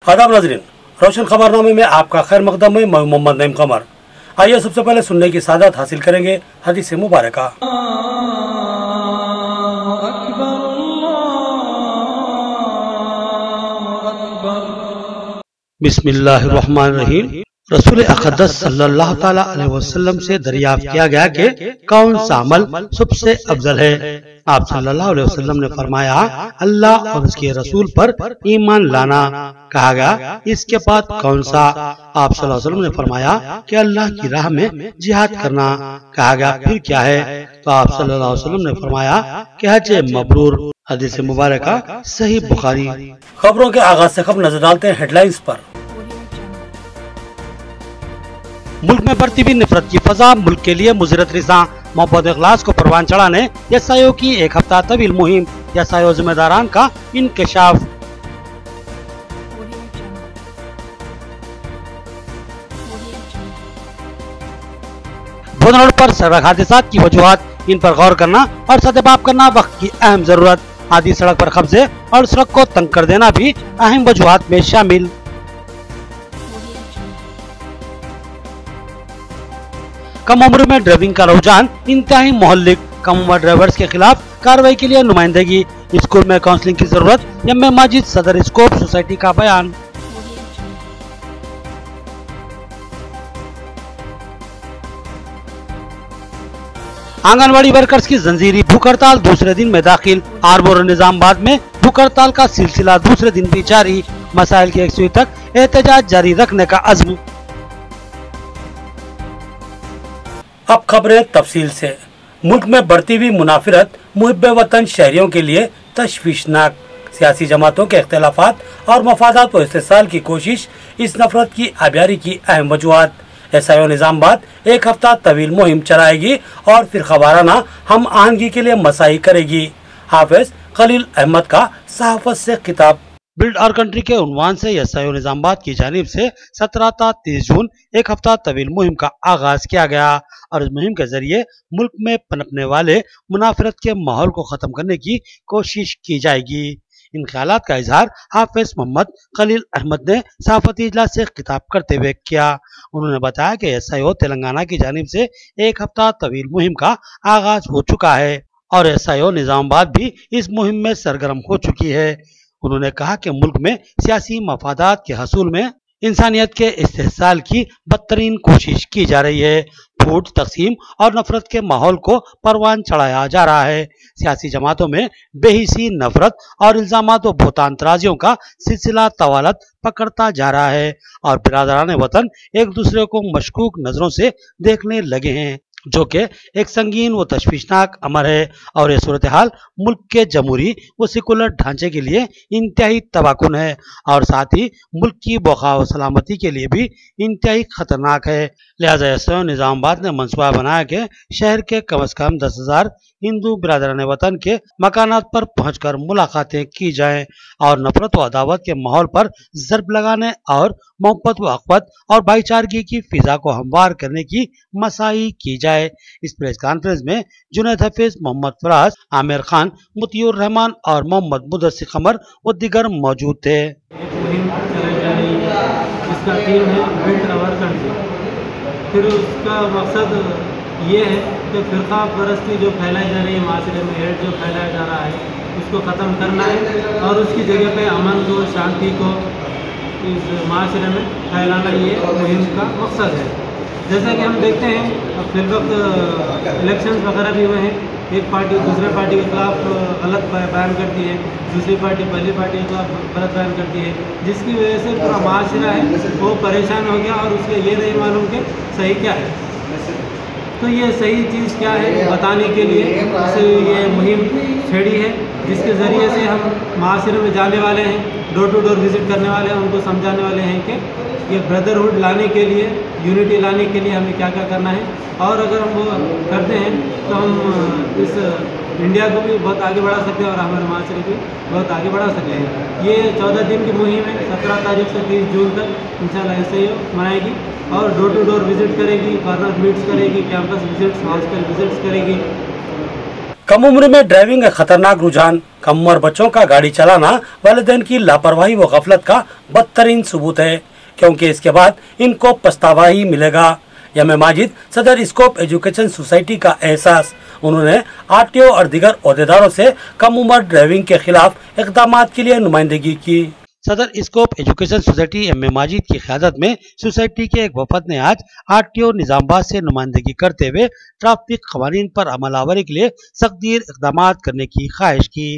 आदाब नाज़रीन, रोशन खबरनामे में आपका खैर मकदम है। मैं मोहम्मद नईम कमर। आइए सबसे पहले सुनने की सादत हासिल करेंगे हदीस मुबारका। बिस्मिल्लाहिर्रहमानिर्रहीम। रसूल अक़दस सल्लल्लाहु ताला अलैहि वसल्लम से दरियाफ्त किया गया कि कौन सा अमल सबसे अफजल है। आप सल्लल्लाहु अलैहि वसल्लम ने फरमाया, अल्लाह और उसके रसूल पर ईमान लाना। कहा गया, इसके बाद कौन सा? आप सल्लल्लाहु अलैहि वसल्लम ने फरमाया कि अल्लाह की राह में जिहाद करना। कहा गया, फिर क्या है? तो आप सल्लल्लाहु अलैहि वसल्लम ने फरमाया कि हज मबरूर। हदीस मुबारका सही बुखारी। खबरों के आगाज से खबर नजर डालते हैं हेडलाइंस पर। मुल्क में बढ़ती हुई नफरत की फजा, मुल्क के लिए मुज़रत रिसा। मोहब्बत इखलास को परवान चढ़ाने एसआईओ की एक हफ्ता तवील मुहिम। एसआईओ जिम्मेदारान का इंकशाफ। भोदन रोड पर सड़क हादसात की वजूहात, इन पर गौर करना और सदेबाप करना वक्त की अहम जरूरत। आधी सड़क पर कब्जे और सड़क को तंग कर देना भी अहम वजूहात में शामिल। कम उम्र में ड्राइविंग का रुझान इंतहाई मोहल्लिक। कम उम्र ड्राइवर्स के खिलाफ कार्रवाई के लिए नुमाइंदगी। स्कूल में काउंसलिंग की जरूरत, एम.ए. माजिद सदर स्कोप सोसाइटी का बयान। आंगनवाड़ी वर्कर्स की जंजीरी भूख हड़ताल दूसरे दिन में दाखिल। आरबोर निजामाबाद में भूख हड़ताल का सिलसिला दूसरे दिन भी जारी। मसाइल की यकसुई तक एहतजाज जारी रखने का अज़्म। अब खबरें तफसील से। मुल्क में बढ़ती हुई मुनाफिरत मुहिब्बे वतन शहरियों के लिए तशवीशनाक। सियासी जमातों के इख्तिलाफात और मफादात व इस्तेसाल की कोशिश इस नफरत की आबियारी की अहम वजूहात। एसआईओ निजामाबाद एक हफ्ता तवील मुहिम चलाएगी और फिर खबराना हम आहंगी के लिए मसाई करेगी। हाफिज खलील अहमद का सहाफत से खिताब। बिल्ड आवर कंट्री के उन्वान से एसआईओ निजामाबाद की जानिब से 17 ta 30 जून एक हफ्ता तवील मुहिम का आगाज किया गया और इस मुहिम के जरिए मुल्क में पनपने वाले मुनाफिरत के माहौल को खत्म करने की कोशिश की जाएगी। इन ख्यालात का इजहार हाफिज मोहम्मद खलील अहमद ने सहाफती इजलास से खिताब करते हुए किया। उन्होंने बताया कि एसआईओ तेलंगाना की जानिब से एक हफ्ता तवील मुहिम का आगाज हो चुका है और एसआईओ निजामाबाद भी इस मुहिम में सरगर्म हो चुकी है। उन्होंने कहा कि मुल्क में सियासी मफादात के हसूल में इंसानियत के इस्तेहसाल की बदतरीन कोशिश की जा रही है। फूट तकसीम और नफरत के माहौल को परवान चढ़ाया जा रहा है। सियासी जमातों में बेहिसी नफरत और इल्जामात व बोहतान तराजियों का सिलसिला तवालत पकड़ता जा रहा है और बिरादरान वतन एक दूसरे को मशकूक नजरों से देखने लगे हैं, जो कि एक संगीन व तशवीशनाक अमर है और ये सूरत हाल मुल्क के जमहूरी व सेकुलर ढांचे के लिए इंतहाई तबाकुन है और साथ ही मुल्क की बका व सलामती के लिए भी इंतहाई खतरनाक है। लिहाजा एसआईओ निजामाबाद ने मंसूबा बनाया कि शहर के कम अज कम 10,000 हिंदू बिरादरान वतन के मकानात पर पहुंचकर मुलाकातें की जाएं और नफरत व अदावत के माहौल पर जरब लगाने और मोहब्बत व अखवत और भाईचारगी की फिजा को हमवार करने की मसाई की जाए। इस प्रेस कॉन्फ्रेंस में जुनैद हफीज, मोहम्मद फराज, आमिर खान, मुतीउर रहमान और मोहम्मद मुदस्सिर कमर व दीगर मौजूद थे। इसका थीम है बिल्ड आवर कंट्री। फिर उसका मकसद ये है कि फ़िरका परस्ती जो फैलाई जा रही है माशरे में, हेड जो फैलाया जा रहा है, उसको ख़त्म करना है और उसकी जगह पे अमन को, शांति को इस माशरे में फैलाना, ये मुहिम का मकसद है। जैसा कि हम देखते हैं अब फिर वक्त इलेक्शंस वगैरह भी हुए हैं, एक पार्टी दूसरे पार्टी के खिलाफ गलत बयान करती है, दूसरी पार्टी पहली पार्टी के खिलाफ गलत बयान करती है, जिसकी वजह से पूरा माशरा है वो परेशान हो गया और उसके ये नहीं मालूम कि सही क्या है। तो ये सही चीज़ क्या है बताने के लिए ये मुहिम छेड़ी है, जिसके ज़रिए से हम माशरे में जाने वाले हैं, डोर टू डोर विज़िट करने वाले हैं, उनको समझाने वाले हैं कि ये ब्रदरहुड लाने के लिए, यूनिटी लाने के लिए हमें क्या क्या करना है और अगर हम वो करते हैं तो हम इस इंडिया को भी बहुत आगे बढ़ा सकते हैं और हमारे माशरे को बहुत आगे बढ़ा सकते हैं। ये 14 दिन की मुहिम है, 17 तारीख से 30 जून तक इंशाल्लाह ऐसे ही मनाएगी और डोर टू डोर विजिट करेगी, कॉर्नर मीट्स करेगी, कैंपस विजिट्स, हॉस्टल विजिट्स करेगी। कम उम्र में ड्राइविंग का खतरनाक रुझान। कम उम्र बच्चों का गाड़ी चलाना वालिदैन की लापरवाही व गफलत का बदतरीन सबूत है, क्योंकि इसके बाद इनको पछतावा ही मिलेगा। यम माजिद सदर स्कोप एजुकेशन सोसाइटी का एहसास। उन्होंने आरटीओ और दीगर ओहदेदारों से कम उम्र ड्राइविंग के खिलाफ इकदाम के लिए नुमाइंदगी की। सदर scope education society M Majid की क़यादत में सोसाइटी के एक वफद ने आज आरटीओ निजामाबाद से नुमाइंदगी करते हुए ट्रैफिक कवानीन पर अमलावरी के लिए सख्त इकदाम करने की ख्वाहिश की।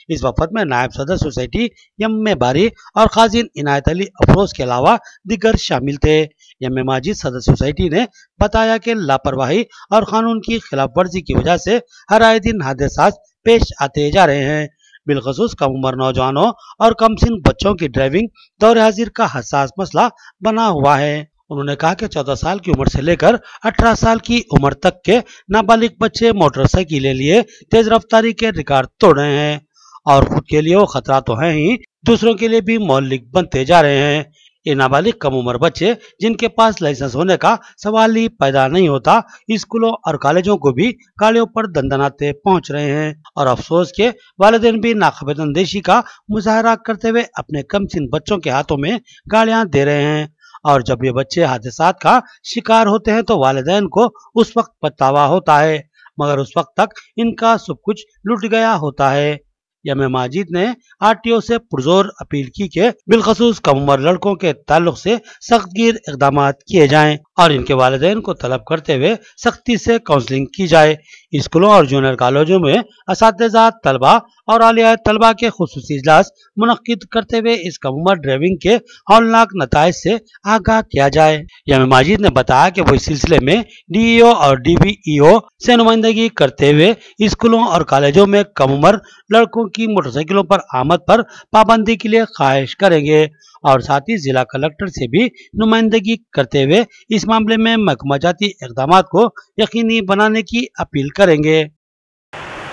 इस वफद में नायब सदर सोसाइटी यम बारी और खाजिन इनायत अली अफरोज के अलावा दिगर शामिल थे। यम माजिद सदर सोसाइटी ने बताया कि लापरवाही और कानून की खिलाफ वर्जी की वजह से हर आए दिन हादसा पेश आते जा रहे हैं। बिलखसूस कम उम्र नौजवानों और कम सिन बच्चों की ड्राइविंग दौर हाजिर का हसास मसला बना हुआ है। उन्होंने कहा कि 14 साल की उम्र से लेकर 18 साल की उम्र तक के नाबालिग बच्चे मोटरसाइकिल लिए तेज रफ्तारी के रिकॉर्ड तोड़ रहे हैं और खुद के लिए वो खतरा तो है ही, दूसरों के लिए भी मौलिक बनते जा रहे हैं। ये नाबालिग कम उम्र बच्चे जिनके पास लाइसेंस होने का सवाल ही पैदा नहीं होता, स्कूलों और कॉलेजों को भी गाड़ियों पर दंदनाते पहुंच रहे हैं और अफसोस के वालिदैन भी नाक़ाबिल अंदेशी का मुजाहरा करते हुए अपने कमसिन बच्चों के हाथों में गाड़ियां दे रहे हैं। और जब ये बच्चे हादसात का शिकार होते हैं तो वालिदैन को उस वक्त पछतावा होता है, मगर उस वक्त तक इनका सब कुछ लुट गया होता है। यम माजिद ने आरटीओ से पुरजोर अपील की कि बिलखसूस कम उम्र लड़कों के ताल्लुक से सख्तगीर इकदाम किए जाएं और इनके वालिदैन को तलब करते हुए सख्ती से काउंसलिंग की जाए। स्कूलों और जूनियर कॉलेजों में असातिज़ा, तलबा और आलिया तलबा के खुसूसी इजलास मुनक्किद करते हुए इस कम उम्र ड्राइविंग के हौलनाक नताइज से आगाह किया जाए। यम माजिद ने बताया कि वो इस सिलसिले में डीईओ और डीबीईओ से नुमाइंदगी करते हुए स्कूलों और कॉलेजों में कम उम्र लड़कों की मोटरसाइकिलों पर आमद पर पाबंदी के लिए ख्वाहिश करेंगे और साथ ही जिला कलेक्टर से भी नुमाइंदगी करते हुए इस मामले में महकमा जाती इकदाम को यकीनी बनाने की अपील करेंगे।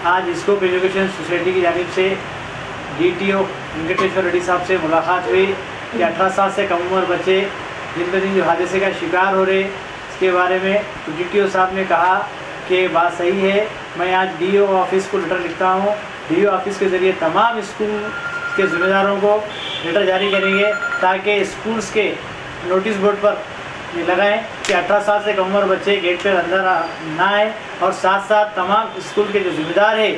आज स्कोप एजुकेशन सोसाइटी की जानिब से डीटीओ वेंकटेश्वर रेड्डी साहब से मुलाकात हुई कि 18 साल से कम उम्र बच्चे दिन ब दिन जो हादसे का शिकार हो रहे, इसके बारे में डीटीओ साहब ने कहा कि बात सही है। मैं आज डीओ ऑफिस को लेटर लिखता हूँ, डीओ ऑफिस के ज़रिए तमाम स्कूल के ज़िम्मेदारों को लेटर जारी करेंगे ताकि स्कूल्स के नोटिस बोर्ड पर ये लगाएं कि 18 साल से कम उम्र बच्चे गेट पर अंदर ना आए और साथ साथ तमाम स्कूल के जो ज़िम्मेदार है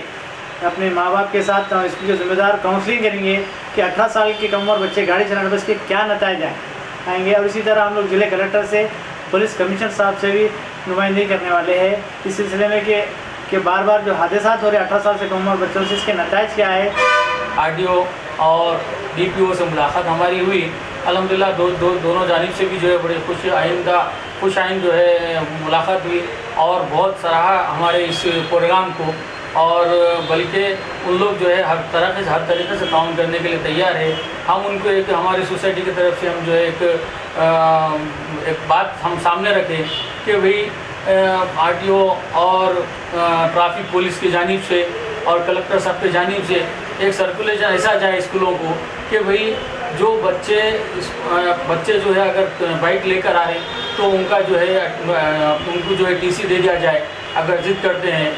अपने माँ बाप के साथ स्कूल के ज़िम्मेदार काउंसलिंग करेंगे कि 18 साल के कम उम्र बच्चे गाड़ी चलाने पर इसके क्या नतीजे आएंगे। और इसी तरह हम लोग ज़िले कलेक्टर से, पुलिस कमिश्नर साहब से भी नुमाइंदगी करने वाले हैं इस सिलसिले में कि बार बार जो हादसा हो रहे 18 साल से कम उम्र बच्चों से, इसके नतीजे क्या है। आरटीओ और डीपीओ से मुलाकात हमारी हुई। अल्हम्दुलिल्लाह दोनों जानिब से भी जो है बड़े खुश आइन जो है मुलाकात हुई और बहुत सराहा हमारे इस प्रोग्राम को, और बल्कि उन लोग जो है हर तरीके से ताउन करने के लिए तैयार है। हम उनको एक हमारी सोसाइटी की तरफ से हम जो है एक बात हम सामने रखें कि भाई आरटीओ और ट्रैफिक पुलिस की जानिब से और कलेक्टर साहब की जानिब से एक सर्कुलेशन ऐसा जाए स्कूलों को कि भाई जो बच्चे जो है अगर बाइक लेकर आ रहे हैं तो उनका जो है उनको जो है टीसी दे दिया जाए अगर जिद करते हैं।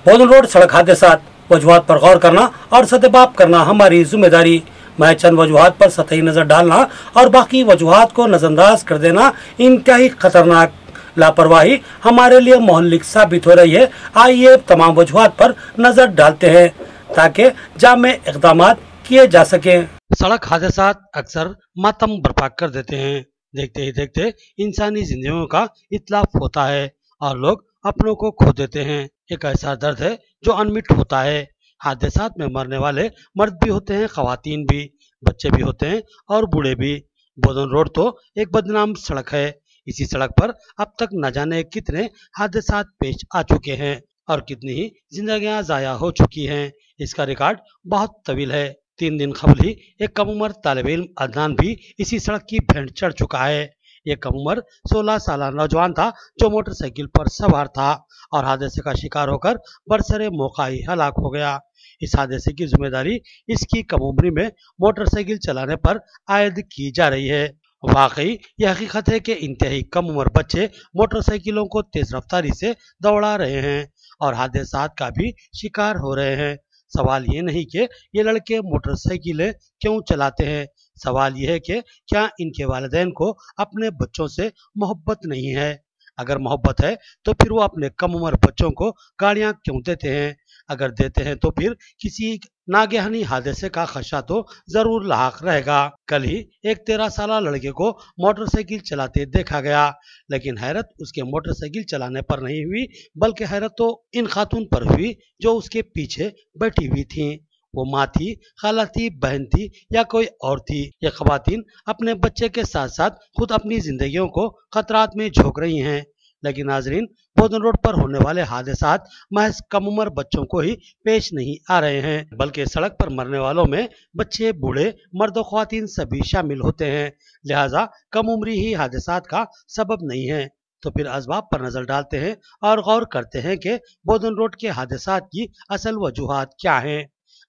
बोधन रोड सड़क हादसात वजूहात पर गौर करना और सतबाब करना हमारी जिम्मेदारी। मैं चंद वजूहात पर सतही नजर डालना और बाकी वजूहात को नजरअंदाज कर देना इंतहाई खतरनाक लापरवाही हमारे लिए मोहल्लिक साबित हो रही है। आइए तमाम वजूहात पर नजर डालते हैं ताकि जामे इक़दाम किए जा सके। सड़क हादसात अक्सर मातम बर्पा कर देते हैं। देखते ही देखते इंसानी जिंदगियों का इतलाफ होता है और लोग अपनों को खो देते हैं। एक ऐसा दर्द है जो अनमिट होता है। हादसात में मरने वाले मर्द भी होते हैं, खवातीन भी, बच्चे भी होते हैं और बूढ़े भी। बोधन रोड तो एक बदनाम सड़क है। इसी सड़क पर अब तक न जाने कितने हादसात पेश आ चुके हैं और कितनी ही जिंदगियां जाया हो चुकी हैं। इसका रिकॉर्ड बहुत तवील है। 3 दिन कबल ही एक कम उम्र तालिब इल्म अदनान भी इसी सड़क की भेंट चढ़ चुका है। ये कम उम्र 16 साल नौजवान था जो मोटरसाइकिल पर सवार था और हादसे का शिकार होकर बरसरे मौका ही हलाक हो गया। इस हादसे की जिम्मेदारी इसकी कम उम्री में मोटरसाइकिल चलाने पर आयद की जा रही है। वाकई यह हकीकत है कि इंतहाई कम उम्र बच्चे मोटरसाइकिलों को तेज रफ्तारी से दौड़ा रहे हैं और हादसात का भी शिकार हो रहे हैं। सवाल ये नहीं कि ये लड़के मोटरसाइकिलें क्यों चलाते हैं, सवाल ये है कि क्या इनके वालिदैन को अपने बच्चों से मोहब्बत नहीं है। अगर मोहब्बत है तो फिर वो अपने कम उम्र बच्चों को गाड़ियां क्यों देते हैं, अगर देते हैं तो फिर किसी नागहानी हादसे का खदशा तो जरूर लाक रहेगा। कल ही एक 13 साल लड़के को मोटरसाइकिल चलाते देखा गया, लेकिन हैरत उसके मोटरसाइकिल चलाने पर नहीं हुई, बल्कि हैरत तो इन खातून पर हुई जो उसके पीछे बैठी हुई थी। वो माँ थी, खाला थी, बहन थी या कोई और थी। ये खवातीन अपने बच्चे के साथ साथ खुद अपनी जिंदगियों को खतरात में झोंक रही हैं। लेकिन नाजरीन, बोधन रोड पर होने वाले हादसात महज कम उम्र बच्चों को ही पेश नहीं आ रहे हैं, बल्कि सड़क पर मरने वालों में बच्चे, बूढ़े, मर्द और ख्वातीन सभी शामिल होते हैं। लिहाजा कम उम्री ही हादसात का सबब नहीं है। तो फिर असबाब पर नजर डालते हैं और गौर करते हैं कि बोधन रोड के हादसात की असल वजूहात क्या हैं।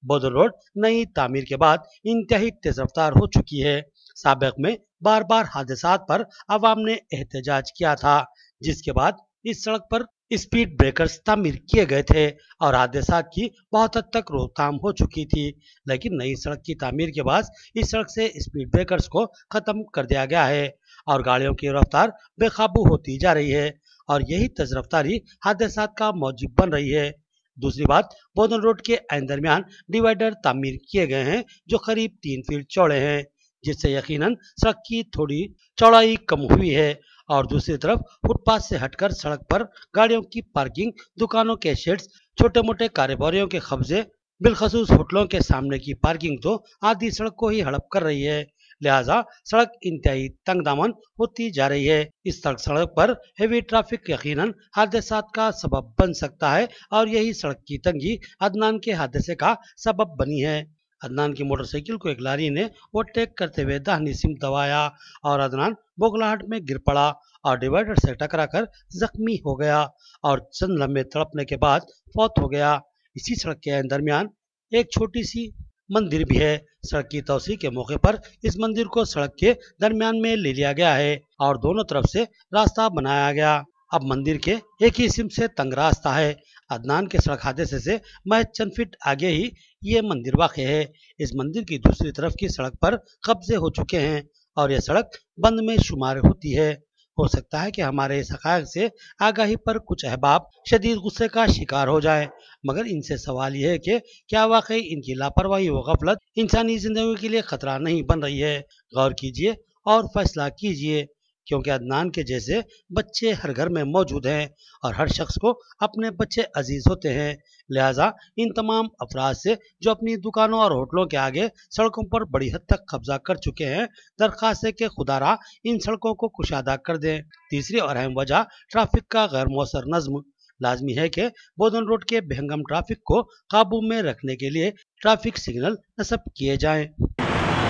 बोधन रोड नई तामीर के बाद इंतहाई तेज रफ्तार हो चुकी है। साबिक में बार बार हादसात पर आवाम ने एहतजाज किया था, जिसके बाद इस सड़क पर स्पीड ब्रेकर्स तामीर किए गए थे और हादसात की बहुत हद तक रोकथाम हो चुकी थी। लेकिन नई सड़क की तामीर के बाद इस सड़क से स्पीड ब्रेकर्स को खत्म कर दिया गया है और गाड़ियों की रफ्तार बेकाबू होती जा रही है और यही तेज रफ्तारी हादसात का मौजिब बन रही है। दूसरी बात, बोधन रोड के ऐन दरमियान डिवाइडर तामीर किए गए हैं जो करीब 3 फीट चौड़े हैं, जिससे यकीनन सड़क की थोड़ी चौड़ाई कम हुई है और दूसरी तरफ फुटपाथ से हटकर सड़क पर गाड़ियों की पार्किंग, दुकानों के शेड्स, छोटे मोटे कारोबारियों के कब्जे, बिलखसूस होटलों के सामने की पार्किंग तो आधी सड़क को ही हड़प कर रही है। लिहाजा सड़क इंतहाई तंग दामन होती जा रही है। इस सड़क पर हेवी ट्रैफिक यकीनन हादसात का सबब बन सकता है और यही सड़क की तंगी अदनान के हादसे का सबब बनी है। अदनान की मोटरसाइकिल को एक लारी ने ओवरटेक करते हुए दाहिनी सिमत दबाया और अदनान बोगलाहट में गिर पड़ा और डिवाइडर से टकराकर जख्मी हो गया और चंद लम्हे तड़पने के बाद फौत हो गया। इसी सड़क के दरमियान एक छोटी सी मंदिर भी है। सड़क की तोसी के मौके पर इस मंदिर को सड़क के दरमियान में ले लिया गया है और दोनों तरफ से रास्ता बनाया गया। अब मंदिर के एक ही सिम से तंग रास्ता है। अदनान के सड़क हादसे से महज चंद फीट आगे ही ये मंदिर वाक़ है। इस मंदिर की दूसरी तरफ की सड़क पर कब्जे हो चुके हैं और यह सड़क बंद में शुमार होती है। हो सकता है कि हमारे इस हक़ाइक़ से आगाही पर कुछ अहबाब शदीद गुस्से का शिकार हो जाए, मगर इनसे सवाल यह है कि क्या वाकई इनकी लापरवाही व गफलत इंसानी जिंदगी के लिए खतरा नहीं बन रही है। गौर कीजिए और फैसला कीजिए, क्योंकि अदनान के जैसे बच्चे हर घर में मौजूद हैं और हर शख्स को अपने बच्चे अजीज होते हैं। लिहाजा इन तमाम अफराद से जो अपनी दुकानों और होटलों के आगे सड़कों पर बड़ी हद तक कब्जा कर चुके हैं, दरख्वास्त है कि खुदारा इन सड़कों को कुशादा कर दें। तीसरी और अहम वजह ट्रैफिक का गैर मौसर नज्म। लाजमी है कि बोधन रोड के बेहंगम ट्रैफिक को काबू में रखने के लिए ट्रैफिक सिग्नल नस्ब किए जाएं।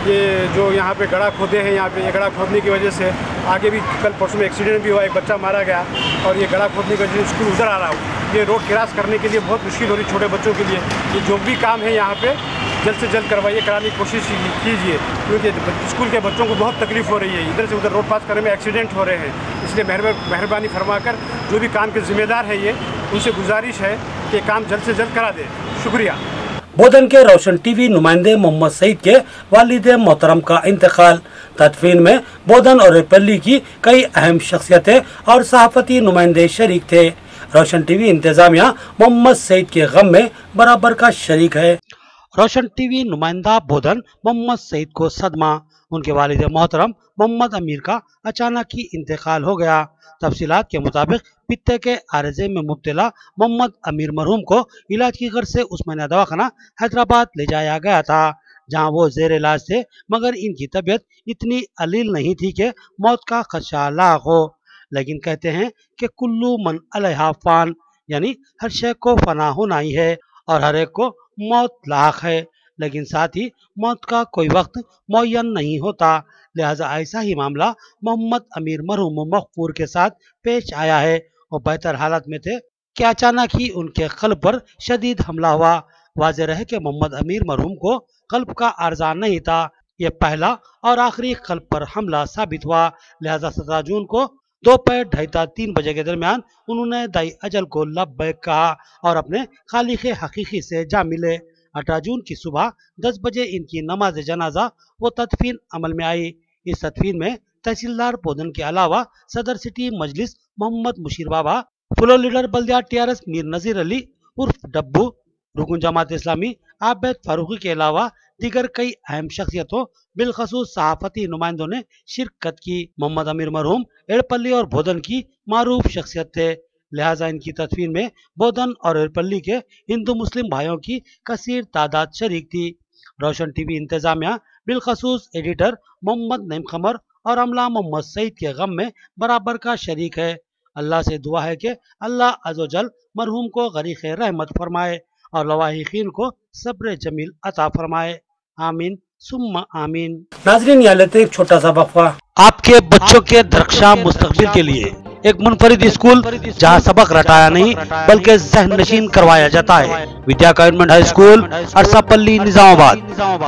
ये जो यहाँ पे गड्ढा खोदे हैं, यहाँ पे ये गड्ढा खोदने की वजह से आगे भी कल परसों में एक्सीडेंट भी हुआ, एक बच्चा मारा गया और ये गड्ढा खोदने की वजह से स्कूल उधर आ रहा हो, ये रोड क्रॉस करने के लिए बहुत मुश्किल हो रही छोटे बच्चों के लिए। ये जो भी काम है यहाँ पे जल्द से जल्द करवाइए, कराने की कोशिश कीजिए, क्योंकि स्कूल के बच्चों को बहुत तकलीफ हो रही है। इधर से उधर रोड पास करने में एक्सीडेंट हो रहे हैं, इसलिए मेहरबानी फरमाकर जो भी काम के जिम्मेदार है ये उनसे गुजारिश है कि काम जल्द से जल्द करा दे। शुक्रिया। बोधन के रोशन टीवी नुमाइंदे मोहम्मद सईद के वालिद मोहतरम का इंतकाल। तदफीन में बोधन और रेपल्ली की कई अहम शख्सियतें और सहाफती नुमाइंदे शरीक थे। रोशन टीवी इंतजामिया मोहम्मद सईद के गम में बराबर का शरीक है। रोशन टीवी नुमाइंदा बोधन मोहम्मद सईद को सदमा। उनके वालिद मोहतरम मोहम्मद अमीर का अचानक ही इंतकाल हो गया। तफसीलात के मुताबिक पित्ते के आरजे में मुब्तला मोहम्मद अमीर मरहूम को इलाज की गर्ज से उस्मानिया दवाखाना हैदराबाद ले जाया गया था, जहां वो जेर इलाज थे, मगर इनकी तबीयत इतनी अलील नहीं थी कि मौत का खदशा लाक हो। लेकिन कहते हैं कि कुल्लू मन अलैहा फान, यानी हर शय को फना होना ही है और हर एक को मौत लाक है, लेकिन साथ ही मौत का कोई वक्त मुअय्यन नहीं होता। लिहाजा ऐसा ही मामला मोहम्मद अमीर मरहूम मगफूर के साथ पेश आया है। वो बेहतर हालत में थे कि अचानक ही उनके कल्ब पर शदीद हमला हुआ। वाज़ेह रहे कि मोहम्मद अमीर मरहूम को कल्ब का आर्जा नहीं था, ये पहला और आखिरी कल्ब पर हमला साबित हुआ। लिहाजा 17 जून को दोपहर 2:30-3 बजे के दरमियान उन्होंने दाई अजल को लब्बैक कहा और अपने खालिक हकीकी से जा मिले। 18 जून की सुबह 10 बजे इनकी नमाज जनाजा व तदफीन अमल में आई। इस तदफीन में तहसीलदार पोधन के अलावा सदर सिटी मजलिस मोहम्मद मुशीर बाबा, फ्लोर लीडर बल्दिया TRS मीर नजीर अली उर्फ डब्बू, रुकन जमात इस्लामी आबिद फारूकी के अलावा दीगर कई अहम शख्सियतों बिलखसूस सहाफती नुमाइंदों ने शिरकत की। मोहम्मद अमीर मरहूम एड़पल्ली और बोधन की मारूफ शख्सियत थे, लिहाजा इनकी तदफीन में बोधन और एड़पल्ली के हिंदू मुस्लिम भाइयों की कसीर तादाद शरीक थी। रोशन टीवी इंतजामिया बिलखसूस एडिटर मोहम्मद नईम खमर और अमला मोहम्मद सईद के गम में बराबर का शरीक है। अल्लाह से दुआ है कि अल्लाह अज़्ज़वजल मरहूम को गरीक़ रहमत फरमाए और लवाहिकीन को सब्र जमील अता फरमाए। आमीन सुम्मा आमीन। नाज़रीन, यहाँ लेते एक छोटा सा वक्फा। आपके बच्चों के दरख्शां मुस्तकबिल के लिए एक मुनफरिद स्कूल जहां सबक रटाया नहीं बल्कि ज़हन नशीन करवाया जाता है। विद्या government high school Arsapalli Nizamabad,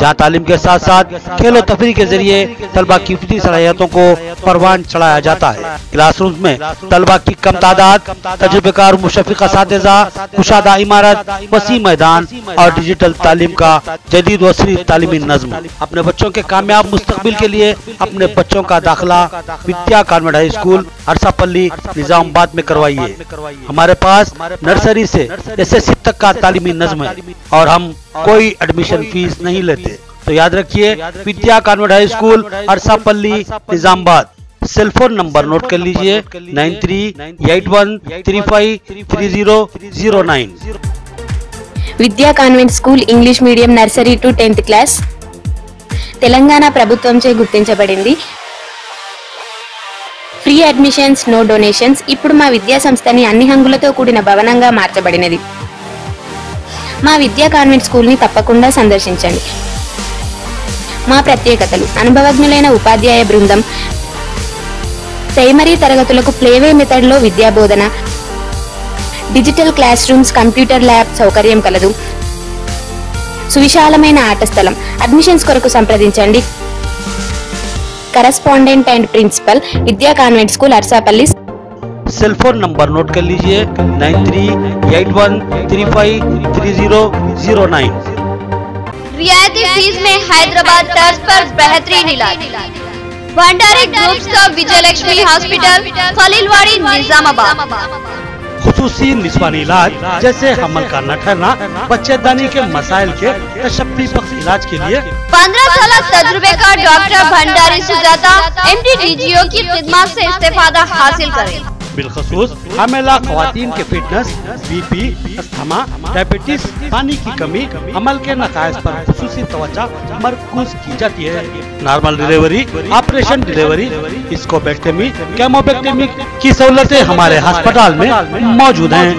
जहां तालीम के साथ साथ खेलो तफरी के जरिए तलबा की फितरी सलाहियतों को परवान चढ़ाया जाता है। क्लासरूम में तलबा की कम तादाद, तजुर्बेकार मुशफ़िक़ असातिज़ा, कुशादा इमारत, वसी मैदान और डिजिटल तालीम का जदीद वसरी तालीमी नज़्म। अपने बच्चों के कामयाब मुस्तकबिल के लिए अपने बच्चों का दाखिला विद्या government high school Arsapalli Nizamabad में करवाइए। हमारे पास नर्सरी से SS तक का तालीमी नज़्म है और हम कोई एडमिशन फीस नहीं लेते। तो याद रखिए, Vidya convent high school Arsapalli Nizamabad. Cell phone number note कर लीजिए 9381353009। Vidya convent school English medium nursery to 10th class Telangana ప్రభుత్వంచే గుర్తించబడింది. Free admissions, no donations. ఇప్పుడు మా విద్యా సంస్థని అన్ని హంగులతో కూడిన భవనంగా మార్చబడినది. మా విద్యా కాన్వెంట్ స్కూల్ని తప్పకుండా సందర్శించండి. మా ప్రత్యేకతలు: అనుభవజ్ఞులైన ఉపాధ్యాయ బృందం, ప్రైమరీ తరగతులకు ప్లేవే మెథడ్లో విద్యా బోధన, digital classrooms, computer lab సౌకర్యం కలదు. సువిశాలమైన ఆట స్థలం. అడ్మిషన్స్ కొరకు సంప్రదించండి. Correspondent and principal Vidya convent school Arsapalli. Cell phone number note कर लीजिए 9381353009। रियायती फीस में हैदराबाद तर्ज पर बेहतरीन इलाज। भंडारी ग्रुप्स का विजयलक्ष्मी हॉस्पिटल, खलीलवाड़ी, निजामाबाद। खुसूसी निस्वानी इलाज जैसे हमल का न ठहरना, बच्चेदानी के मसाइल के तशफ़्फ़ी बख्श इलाज के लिए 15 साल तजुर्बे का doctor Bhandari Sujata MD DGO की खिदमत से इस्तेफादा हासिल करें। बिलखसूस हामिला ख़वातीन के फिटनेस, BP, अस्थमा, डायबिटीज, पानी की कमी, अमल के नकायस पर खुसूसी तवज्जो मरकूज की जाती है। नॉर्मल डिलीवरी, ऑपरेशन डिलीवरी, स्कोपेक्टमी, केमोपेक्टमी की सहूलतें हमारे अस्पताल में मौजूद हैं।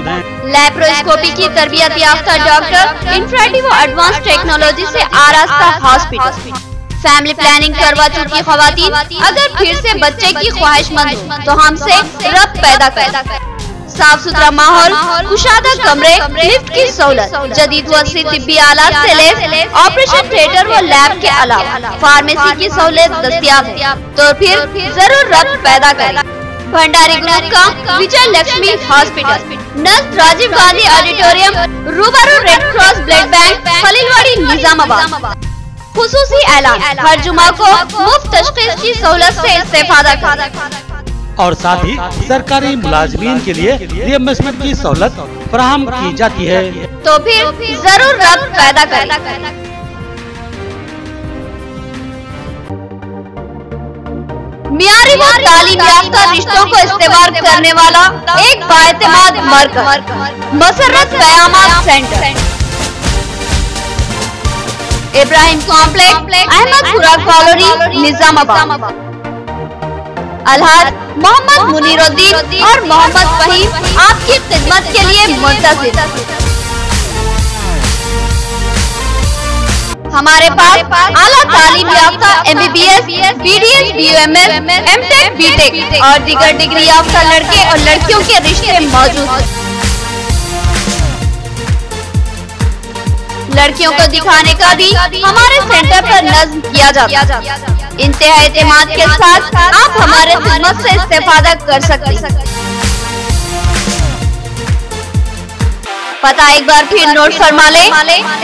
लैप्रोस्कोपी की तरबियत याफ्ता डॉक्टर, इंफ्रारेड व एडवांस टेक्नोलॉजी से आरास्ता हॉस्पिटल। फैमिली प्लानिंग करवा चुकी खवातीन अगर फिर से बच्चे की ख्वाहिशमंद हो तो हमसे रब्त पैदा कर। साफ सुथरा माहौल, कुशादा कमरे, लिफ्ट की सहूलत, जदीद वसी तिब्बी आलात से लैस, ऑपरेशन थिएटर व लैब के अलावा फार्मेसी की सहूलत दस्तियाब है। तो फिर जरूर रब्त पैदा करें। भंडारी ग्रुप का विजयलक्ष्मी हॉस्पिटल, नज़द राजीव गांधी ऑडिटोरियम, रूबरू red cross blood bank, Khaleelwadi, Nizamabad. खुसूसी ऐलान, हर जुमा को मुफ्त तशखीस की सहूलत से इस्तेफादा करें। और साथ ही सरकारी मुलाजमीन के लिए रिइंबर्समेंट की सहूलत फराहम की जाती है। तो फिर जरूर रब्त पैदा करें। मियारी व तालीम याफ्ता रिश्तों को इस्तेमाल करने वाला एक बाएतमाद मरकज, Masarrat Qayamat centre, Ibrahim complex, Ahmadpura colony, Nizamabad. अलहाज मोहम्मद मुनीरुद्दीन और मोहम्मद फहीम आपकी खिदमत के लिए मुंतज़िर। हमारे पास आला तालीम याफ्ता MBBS, BDS, BUMS, MTech, BTech और दीगर डिग्री याफ्ता लड़के और लड़कियों के रिश्ते मौजूद हैं। लड़कियों को दिखाने का भी हमारे सेंटर पर नज़्म किया जाता है। इंतहा एतमाद के साथ आप हमारे खिदमत से इस्तेफादा कर सकते हैं। पता एक बार फिर नोट फरमा ले,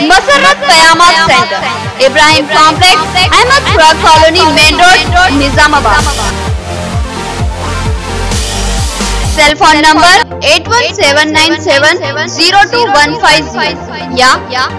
मसरत कयामत सेंटर, इब्राहिम कॉम्प्लेक्स, अहमद खुराक colony, main road, Nizamabad. Cell phone number 8179702150 या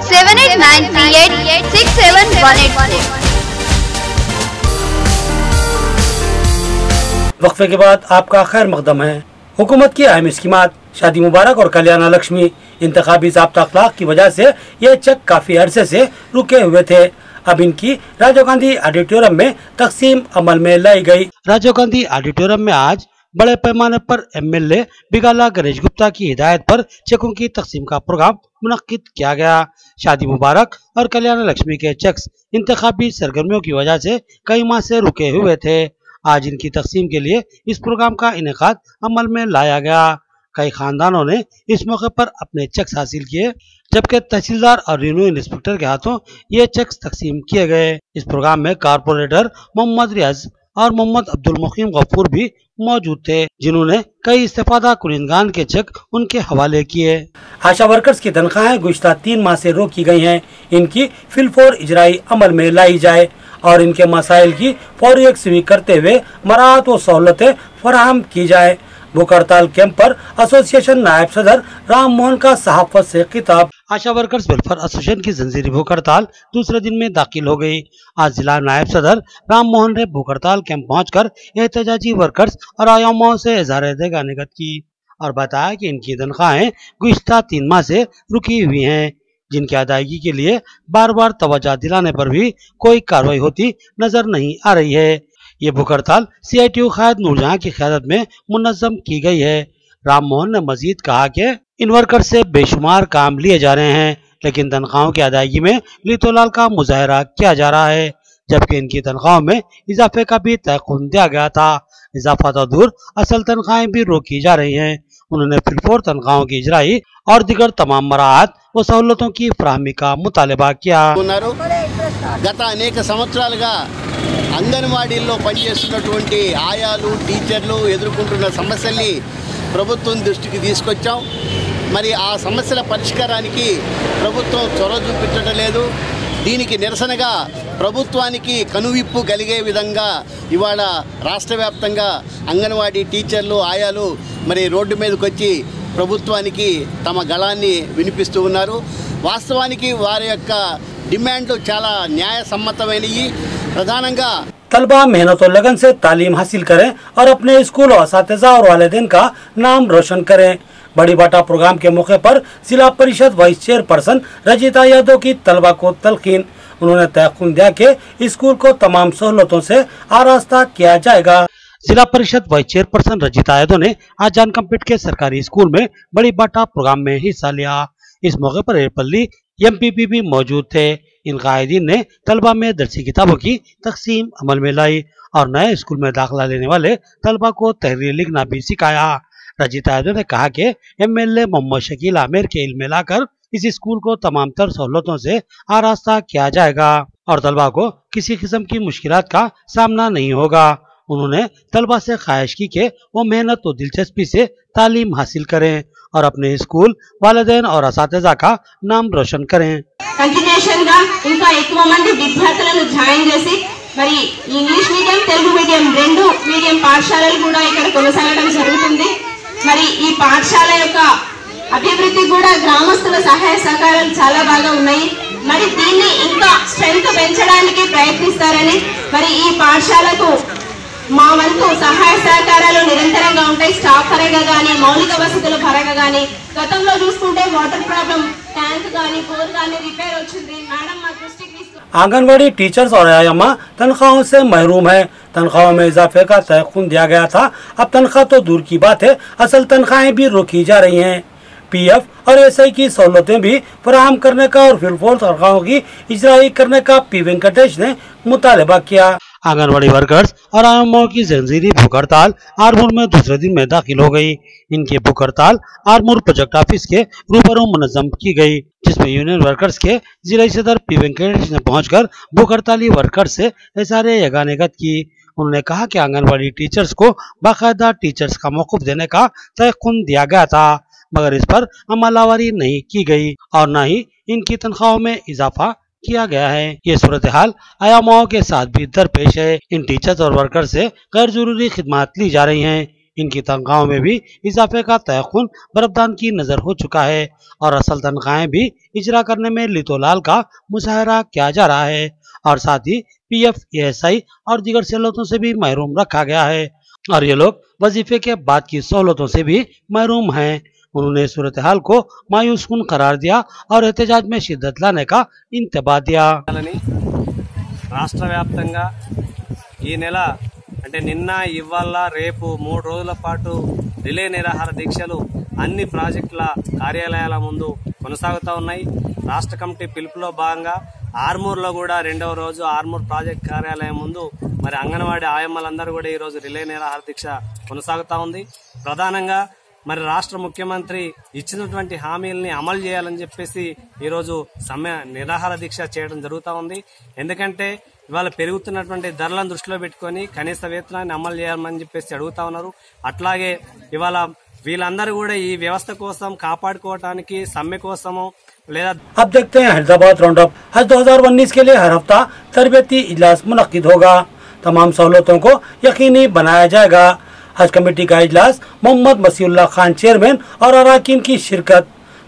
7893867184। वक्फे के बाद आपका खैर मकदम है। हुकूमत की अहम स्कीमात शादी मुबारक और कल्याण लक्ष्मी इंतखाबी ज़ाब्ता अखलाक की वजह से ये चेक काफी अरसे से रुके हुए थे। अब इनकी राजीव गांधी ऑडिटोरियम में तकसीम अमल में लाई गई। राजीव गांधी ऑडिटोरियम में आज बड़े पैमाने पर एमएलए बिगाला गणेश गुप्ता की हिदायत पर चेकों की तकसीम का प्रोग्राम मुनक्किद किया गया। शादी मुबारक और कल्याण लक्ष्मी के चेक्स इंतखाबी सरगर्मियों की वजह से कई माह से रुके हुए थे। आज इनकी तकसीम के लिए इस प्रोग्राम का इनेकाद अमल में लाया गया। कई खानदानों ने इस मौके पर अपने चेक्स हासिल किए, जबकि तहसीलदार और रेवेन्यू इंस्पेक्टर के हाथों ये चेक्स तकसीम किए गए। इस प्रोग्राम में कारपोरेटर मोहम्मद रियाज और मोहम्मद अब्दुल मुकीम गफूर भी मौजूद थे, जिन्होंने कई इस्तेफादा कुनिंदगान के चेक उनके हवाले किए। आशा वर्कर्स की तनख्वाहें गुज़श्ता 3 माह से रोकी गई हैं। इनकी फिलफोर इजराई अमल में लाई जाए और इनके मसाइल की फौरी यकसुई करते हुए मराहत व सहूलतें फराहम की जाए। भूख हड़ताल कैंप पर एसोसिएशन नायब सदर राम मोहन का सहाफत से खिताब। आशा वर्कर्स वेलफेयर एसोसिएशन की जंजीरी भूख हड़ताल दूसरे दिन में दाखिल हो गई। आज जिला नायब सदर राम मोहन ने भूख हड़ताल कैंप पहुंचकर एहतजाजी वर्कर्स और आयामों से इज़हार देगानिगत की और बताया कि इनकी तनख्वाहें गुज़श्ता 3 माह से रुकी हुई हैं, जिनकी अदायगी के लिए बार बार तवज्जो दिलाने पर भी कोई कार्रवाई होती नजर नहीं आ रही है। ये भूख हड़ताल CITU कायद नूरजहां की क़यादत में मुनज़्ज़म की गई है। राम मोहन ने मजीद कहा कि इन वर्कर से बेशुमार काम लिए जा रहे हैं, लेकिन तनख्वाहों की अदायगी में लीतोलाल का मुजाहरा किया जा रहा है, जबकि इनकी तनख्वाहों में इजाफे का भी तयक़ुन दिया गया था। इजाफा तो दूर, असल तनख्वाहें भी रोकी जा रही हैं। उन्होंने फिलफोर तनख्वाहों की इजराई और दीगर तमाम मराहत व सहूलतों की फराहमी का मुतालबा किया। గత అనేక సంవత్సరాలుగా అంగన్వాడీల్లో పనిచేస్తున్నటువంటి ఆయాలు టీచర్లు ఎదుర్కొంటున్న సమస్యల్ని ప్రభుత్వం దృష్టికి తీసుకొచ్చాం. మరి ఆ సమస్యల పరిష్కారానికి ప్రభుత్వం చొరవ చూపించడం లేదు. దీనికి నిరసనగా ప్రభుత్వానికి కనువిప్పు కలిగే విధంగా ఇవాళ రాష్ట్ర వ్యాప్తంగా అంగన్వాడీ టీచర్లు ఆయాలు మరి రోడ్డు మీదకి వచ్చి ప్రభుత్వానికి తమ గళాన్ని వినిపిస్తూ ఉన్నారు. వాస్తవానికి వారి యొక్క డిమాండ్లు చాలా న్యాయసమ్మతమైనవి. ప్రధానంగా तलबा मेहनत और लगन से तालीम हासिल करें और अपने स्कूल और असातिज़ा और वालिदैन का नाम रोशन करें। बड़ी बाटा प्रोग्राम के मौके पर जिला परिषद वाइस चेयरपर्सन रजिता यादव की तलबा को तलकीन। उन्होंने तयक़ुन दिया कि स्कूल को तमाम सहूलतों से आरास्ता किया जाएगा। जिला परिषद वाइस चेयरपर्सन रजिता यादव ने आज जानकमपेट के सरकारी स्कूल में बड़ी बाटा प्रोग्राम में हिस्सा लिया। इस मौके पर एरपल्ली MPP भी मौजूद थे। इन कायदीन ने तलबा में दरसी किताबों की तकसीम अमल में लाई और नए स्कूल में दाखिला लेने वाले तलबा को तहरीर लिखना भी सिखाया। रजिता यादव ने कहा कि MLA मोहम्मद शकील आमिर के इल्म में लाकर इस स्कूल को तमाम तर सहूलतों से आरास्ता किया जाएगा और तलबा को किसी किस्म की मुश्किलात का सामना नहीं होगा। उन्होंने तलबा से ख्वाहिश की कि वो मेहनत और दिलचस्पी से तालीम हासिल करें और अपने स्कूल, वालिदैन और असातिज़ा का नाम रोशन करें। कंटिन्यूएशन గా ఇంకా ఎక్కువ మంది విద్యార్థులను జాయిన్ చేసి మరి ఇంగ్లీష్ మీడియం తెలుగు మీడియం రెండు మీడియం పాఠశాలలు కూడా ఇక్కడ కొనసాగడం జరుగుతుంది. మరి ఈ పాఠశాల యొక్క అభివృద్ధి కూడా గ్రామస్తుల సహాయ సహకారాలు చాలా బాగా ఉన్నాయి. మరి దీన్ని ఇంకా స్ట్రెంగ్త్ పెంచడానికి ప్రయత్నిస్తారని మరి ఈ పాఠశాలకు మా వంతు సహాయ సహకారాలు నిరంతరంగా ఉంటాయి. స్టాఫ్ పరంగా కానీ మౌలిక వసతుల పరంగా కానీ గతంలో చూసుకుంటే వాటర్ ప్రాబ్లం ట్యాంక్ కానీ బోర్ కానీ రిపేర్ వచ్చింది. మేడం మా దృష్టికి आंगनवाड़ी टीचर्स और आयामा तनख्वाहों से महरूम है। तनख्वाहों में इजाफे का तयक़ुन दिया गया था। अब तनख्वाह तो दूर की बात है, असल तनख्वाहें भी रोकी जा रही हैं। PF और SI की सहूलतें भी फराहम करने का और फिलफोर तनख्वाहों की इजराई करने का P वेंकटेश ने मुतालबा किया। आंगनवाड़ी वर्कर्स और आयामों की जंजीरी भूख हड़ताल आरमूर में दूसरे दिन में दाखिल हो गई। इनकी भूख हड़ताल आरमूर प्रोजेक्ट ऑफिस के रूबरू मुनज़्ज़म की गई, जिसमें यूनियन वर्कर्स के जिला सदर P वेंकटेश ने पहुंचकर भूख हड़ताली वर्कर्स से इज़हार यगानिगत की। उन्होंने कहा कि आंगनवाड़ी टीचर्स को बाकायदा टीचर्स का मौक़ूफ़ देने का तयक़ुन दिया गया था। मगर इस पर अमलावरी नहीं की गई और न ही इनकी तनख्वाहों में इजाफा किया गया है। ये सूरत हाल आयामाओं के साथ भी दरपेश है। इन टीचर्स और वर्कर से गैर जरूरी खिदमत ली जा रही हैं। इनकी तनख्वाहों में भी इजाफे का तयखुन बरबदान की नजर हो चुका है और असल तनख्वाहें भी इजरा करने में लितोलाल का मुशाहरा किया जा रहा है और साथ ही PF, ASI और दीगर सहूलतों से भी महरूम रखा गया है और ये लोग वजीफे के बाद की सहूलतों से भी महरूम हैं। उन्होंने सूरत हाल को मायूस कुन करार दिया और एहतजाज में शिद्दत लाने का इंतबा दिया। రాష్ట్ర వ్యాప్తంగా ఈ నెల అంటే నిన్న ఇవాళ రేపు 3 రోజుల పాటు రిలే నిరాహార దీక్షలు అన్ని ప్రాజెక్టుల కార్యాలయాల ముందు కొనసాగుతూ ఉన్నాయి। రాష్ట్ర కమిటీ పిలుపులో భాగంగా ఆర్మూర్లో కూడా రెండవ రోజు ఆర్మూర్ ప్రాజెక్ట్ కార్యాలయం ముందు మరి అంగన్వాడీ ఆయమ్మలందరూ కూడా ఈ రోజు రిలే నిరాహార దీక్ష కొనసాగుతూ ఉంది। ప్రధానంగా మరి రాష్ట్ర ముఖ్యమంత్రి ఇచ్చినటువంటి హామీల్ని అమలు చేయాలని చెప్పేసి ఈ రోజు నిరాహార దీక్ష చేయడం జరుగుతూ ఉంది। ఎందుకంటే ఇవాళ పెరుగుతున్నటువంటి ధరలను దృష్టిలో పెట్టుకొని కనీస వేతనాన్ని అమలు చేయాలని చెప్పేసి అడుగుతా ఉన్నారు। అట్లాగే ఇవాళ వీళ్ళందరూ కూడా ఈ వ్యవస్థ కోసం కాపాడుకోవడానికి సమ్మె కోసము లేదా अब देखते हैं हैदराबाद राउंड अप हज 2019 के लिए हर हफ्ता तरबियती इजलास मुनक्किद होगा। तमाम सहूलतों को यकीनी बनाया जाएगा। हज कमेटी का इजलास मोहम्मद मसीहुल्लाह खान चेयरमैन और अराकीन की शिरकत।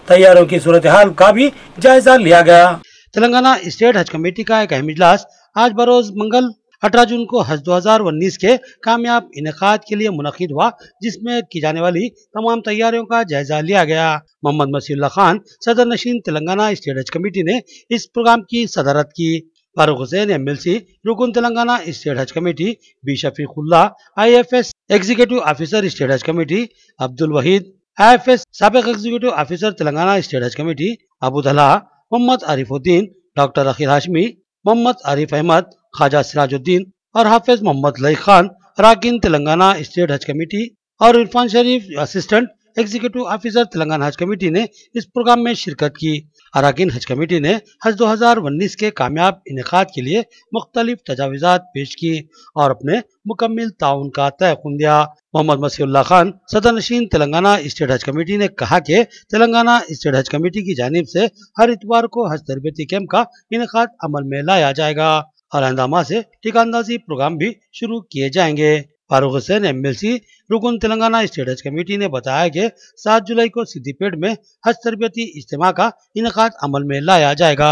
तैयारियों की सूरत हाल का भी जायजा लिया गया। तेलंगाना स्टेट हज कमेटी का एक अहम इजलास आज बरोज मंगल 18 जून को हज 2019 के कामयाब इनेकाद के लिए मुनक्किद हुआ, जिसमें की जाने वाली तमाम तैयारियों का जायजा लिया गया। मोहम्मद मसीहुल्लाह खान सदर नशीन तेलंगाना स्टेट हज कमेटी ने इस प्रोग्राम की सदारत की। फारूक हुसैन MLC रुकन Telangana state Haj committee, B Shafiqullah IFS executive officer state Haj committee, Abdul Waheed IFS साबिक executive officer Telangana state Haj committee, Abu Dala, Mohammed Arifuddin, doctor Akhil Hashmi, Mohammed Arif Ahmed, Khwaja Sirajuddin और हाफिज मोहम्मद लई खान अराकीन तेलंगाना स्टेट हज कमेटी और Irfan Sharif assistant executive officer Telangana Haj committee ने इस प्रोग्राम में शिरकत की। अराकीन हज कमेटी ने हज 2019 के कामयाब इनेकाद के लिए मुख्तलिफ तजावीज़ात पेश की और अपने मुकम्मिल ताउन का तयखुन दिया। मोहम्मद मसीहुल्लाह खान सदर नशीन तेलंगाना स्टेट हज कमेटी ने कहा कि तेलंगाना स्टेट हज कमेटी की जानिब से हर इतवार को हज तरबियती कैंप का इनेकाद अमल में लाया जाएगा और आइंदा से टीकांदाजी प्रोग्राम भी शुरू किए जाएंगे। फारूक हुसैन MLC रुकन तेलंगाना स्टेट हज कमेटी ने बताया कि 7 जुलाई को सिद्दीपेट में हज तरबियती इज्तिमा का इनेकाद अमल में लाया जाएगा।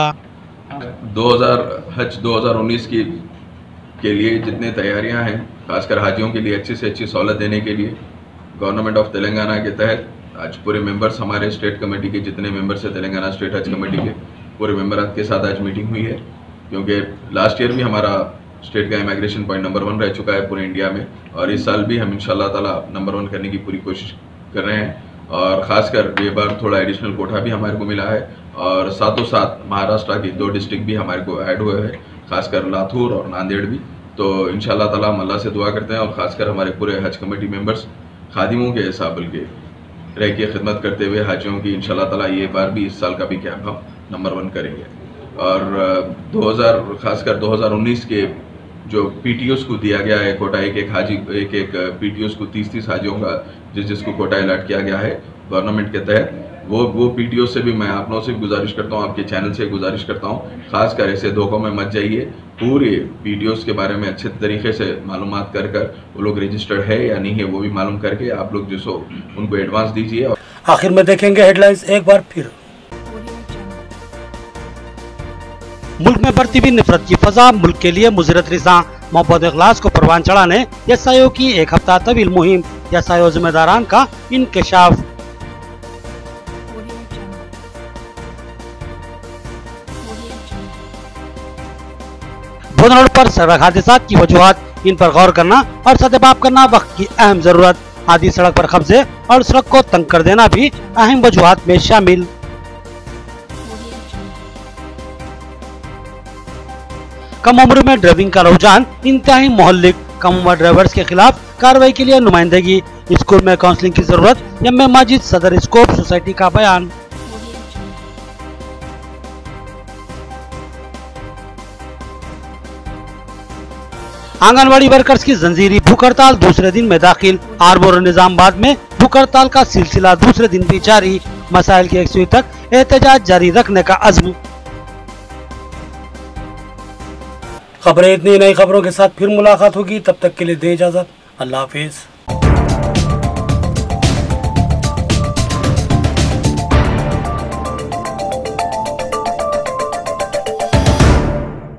हज 2019 के लिए जितने तैयारियां हैं, खासकर हाजियों के लिए अच्छी से अच्छी सहूलत देने के लिए गवर्नमेंट ऑफ तेलंगाना के तहत आज पूरे मेंबर्स, हमारे स्टेट कमेटी के जितने मेंबर्स हैं तेलंगाना स्टेट हज कमेटी के पूरे मेंबरात के साथ आज मीटिंग हुई है। क्योंकि लास्ट ईयर भी हमारा स्टेट का इमिग्रेशन पॉइंट नंबर 1 रह चुका है पूरे इंडिया में और इस साल भी हम इंशाल्लाह ताला नंबर 1 करने की पूरी कोशिश कर रहे हैं और ख़ासकर ये बार थोड़ा एडिशनल कोटा भी हमारे को मिला है और साथों साथ महाराष्ट्र की 2 डिस्ट्रिक्ट भी हमारे को ऐड हुए हैं, खासकर लाथूर और नांदेड़ भी। तो इंशाल्लाह ताला हम अल्लाह से दुआ करते हैं और ख़ासकर हमारे पूरे हज कमेटी मेंबर्स खादिमों के हिसाब के रह के खिदमत करते हुए हाजियों की इंशाल्लाह ताला ये बार भी इस साल का भी कैंप हम नंबर 1 करेंगे। और खासकर 2019 के जो PTOs को दिया गया है कोटा, एक हाजी एक PTOs को 30 हाजियों का जिसको कोटा अलॉट किया गया है गवर्नमेंट के तहत, वो PTOs से भी मैं आप लोगों से गुजारिश करता हूँ, आपके चैनल से गुजारिश करता हूँ, खासकर ऐसे धोखों में मत जाइए। पूरे PTOs के बारे में अच्छे तरीके से मालूमात कर वो लोग रजिस्टर्ड है या नहीं है वो भी मालूम करके आप लोग जो सो उनको एडवांस दीजिए। आखिर में देखेंगे हेडलाइंस एक बार फिर। मुल्क में बढ़ती हुई नफरत की फजा मुल्क के लिए मुजरत रिसा। मोहब्बत इखलास को परवान चढ़ाने SIO की एक हफ्ता तवील मुहिम, SIO जिम्मेदारान का इंकशाफ। भोजन रोड पर सड़क हादसा की वजूहात, इन पर गौर करना और सदेबाप करना वक्त की अहम जरूरत। आधी सड़क पर कब्जे और सड़क को तंग कर देना भी अहम वजूहात में शामिल। कम उम्र में ड्राइविंग का रुझान इंतहाई मोहल्लिक, कम उम्र ड्राइवर्स के खिलाफ कार्रवाई के लिए नुमाइंदगी, स्कूल में काउंसलिंग की जरूरत, एम.ए. माजिद सदर स्कोप सोसाइटी का बयान। आंगनवाड़ी वर्कर्स की जंजीरी भूख हड़ताल दूसरे दिन में दाखिल। आरबोर और निजामाबाद में भूख हड़ताल का सिलसिला दूसरे दिन भी जारी। मसाइल की यकसुई तक एहतजाज जारी रखने का अज़्म। खबरें इतनी, नई खबरों के साथ फिर मुलाकात होगी, तब तक के लिए दें इजाजत। अल्लाह हाफिज।